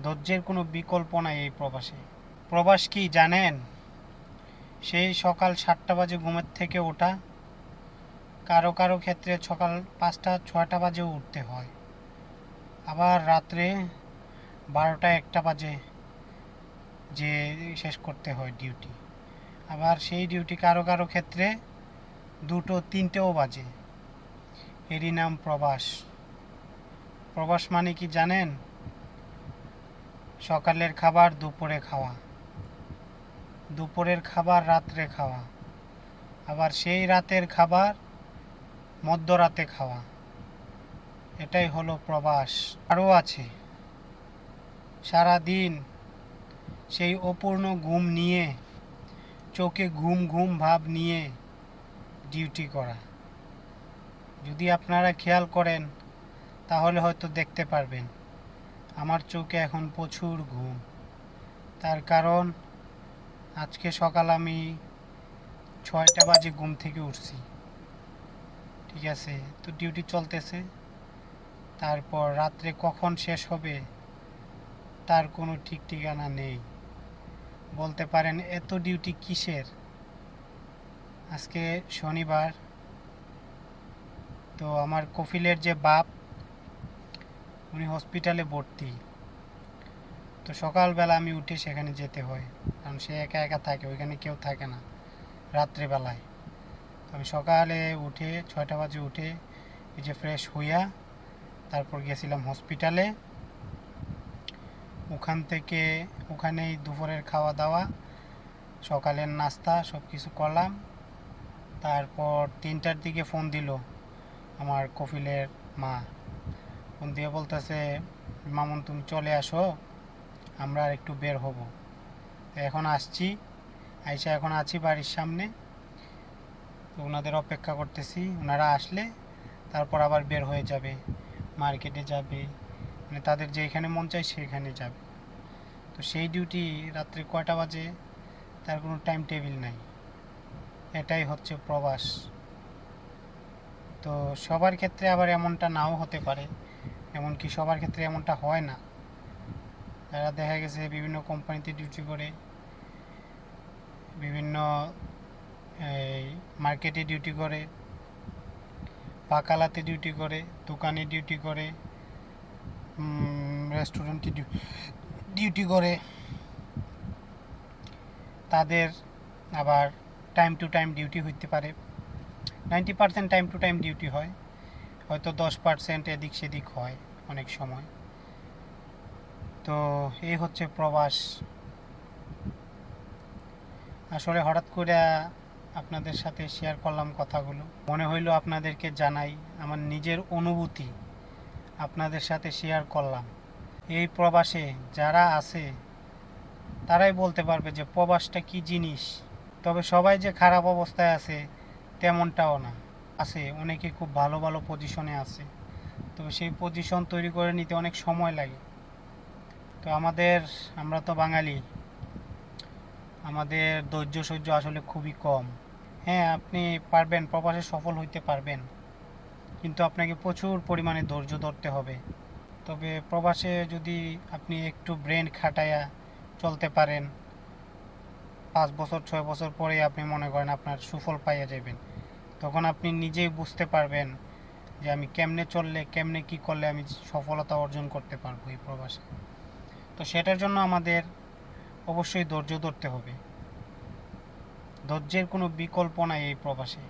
ধৈর্যের কোনো বিকল্প নাই এই প্রবাসে। প্রবাস কি জানেন? সেই সকাল 7টা বাজে ঘুমের থেকে ওঠা, কারো কারো ক্ষেত্রে সকাল 5টা 6টা বাজেও উঠতে হয়, আবার রাত্রে 12টা 1টা বাজে যে শেষ করতে হয় ডিউটি। আবার সেই ডিউটি কারো কারো ক্ষেত্রে 2টো 3টেও বাজে। এরই নাম প্রবাস। প্রবাস মানে কি জানেন? সকালের খাবার দুপুরে খাওয়া, দুপুরের খাবার রাত্রে খাওয়া, আবার সেই রাতের খাবার মধ্যরাতে খাওয়া। এটাই হলো প্রবাস। আরও আছে, সারা দিন সেই অপূর্ণ ঘুম নিয়ে, চোখে ঘুম ঘুম ভাব নিয়ে ডিউটি করা। যদি আপনারা খেয়াল করেন তাহলে হয়তো দেখতে পারবেন আমার চোখে এখন প্রচুর ঘুম। তার কারণ আজকে সকাল আমি 6টা বাজে ঘুম থেকে উঠছি, ঠিক আছে? তো ডিউটি চলতেছে, তারপর রাত্রে কখন শেষ হবে তার কোনো ঠিক ঠিকানা নেই। বলতে পারেন এত ডিউটি কিসের? আজকে শনিবার, তো আমার কফিলের যে বাপ, উনি হসপিটালে ভর্তি। তো সকালবেলা আমি উঠে সেখানে যেতে হয়, কারণ সে একা একা থাকে, ওইখানে কেউ থাকে না রাত্রেবেলায়। তো আমি সকালে উঠে 6টা বাজে উঠে এই যে ফ্রেশ হইয়া তারপর গেছিলাম হসপিটালে। ওখানেই দুপুরের খাওয়া দাওয়া, সকালের নাস্তা সব কিছু করলাম। তারপর 3টার দিকে ফোন দিল আমার কফিলের মা। ফোন দিয়ে বলতেছে, মামুন তুমি চলে আসো, আমরা আর একটু বের হব। তো এখন আসছি, আইসা এখন আছি বাড়ির সামনে। তো ওনাদের অপেক্ষা করতেছি, ওনারা আসলে তারপর আবার বের হয়ে যাবে, মার্কেটে যাবে, মানে তাদের যেখানে মন চায় সেখানে যাবে। তো সেই ডিউটি রাত্রে কয়টা বাজে তার কোনো টাইম টেবিল নাই। এটাই হচ্ছে প্রবাস। তো সবার ক্ষেত্রে আবার এমনটা নাও হতে পারে, এমনকি সবার ক্ষেত্রে এমনটা হয় না। যারা দেখা গেছে বিভিন্ন কোম্পানিতে ডিউটি করে, বিভিন্ন এই মার্কেটে ডিউটি করে, পাকালাতে ডিউটি করে, দোকানে ডিউটি করে, রেস্টুরেন্টে ডিউটি করে, তাদের আবার টাইম টু টাইম ডিউটি হইতে পারে। 90% টাইম টু টাইম ডিউটি হয়, হয়তো 10% এদিক সেদিক হয় অনেক সময়। তো এই হচ্ছে প্রবাস। আসলে হঠাৎ করে আপনাদের সাথে শেয়ার করলাম কথাগুলো, মনে হইলো আপনাদেরকে জানাই, আমার নিজের অনুভূতি আপনাদের সাথে শেয়ার করলাম। এই প্রবাসে যারা আছে তারাই বলতে পারবে যে প্রবাসটা কী জিনিস। তবে সবাই যে খারাপ অবস্থায় আছে তেমনটাও না, আছে অনেকে খুব ভালো ভালো পজিশনে আছে, তবে সেই পজিশন তৈরি করে নিতে অনেক সময় লাগে। তো আমরা তো বাঙালি, আমাদের ধৈর্য সহ্য আসলে খুবই কম। হ্যাঁ, আপনি পারবেন, প্রবাসে সফল হইতে পারবেন, কিন্তু আপনাকে প্রচুর পরিমাণে ধৈর্য ধরতে হবে। তবে প্রবাসে যদি আপনি একটু ব্রেন খাটাইয়া চলতে পারেন, 5 বছর 6 বছর পরে আপনি মনে করেন আপনার সুফল পাইয়া যাবেন। তখন আপনি নিজেই বুঝতে পারবেন যে আমি কেমনে চললে, কেমনে কি করলে আমি সফলতা অর্জন করতে পারবো এই প্রবাসে। তো সেটার জন্য আমাদের অবশ্যই ধৈর্য ধরতে হবে। ধৈর্যের কোনো বিকল্প নাই এই প্রবাসে।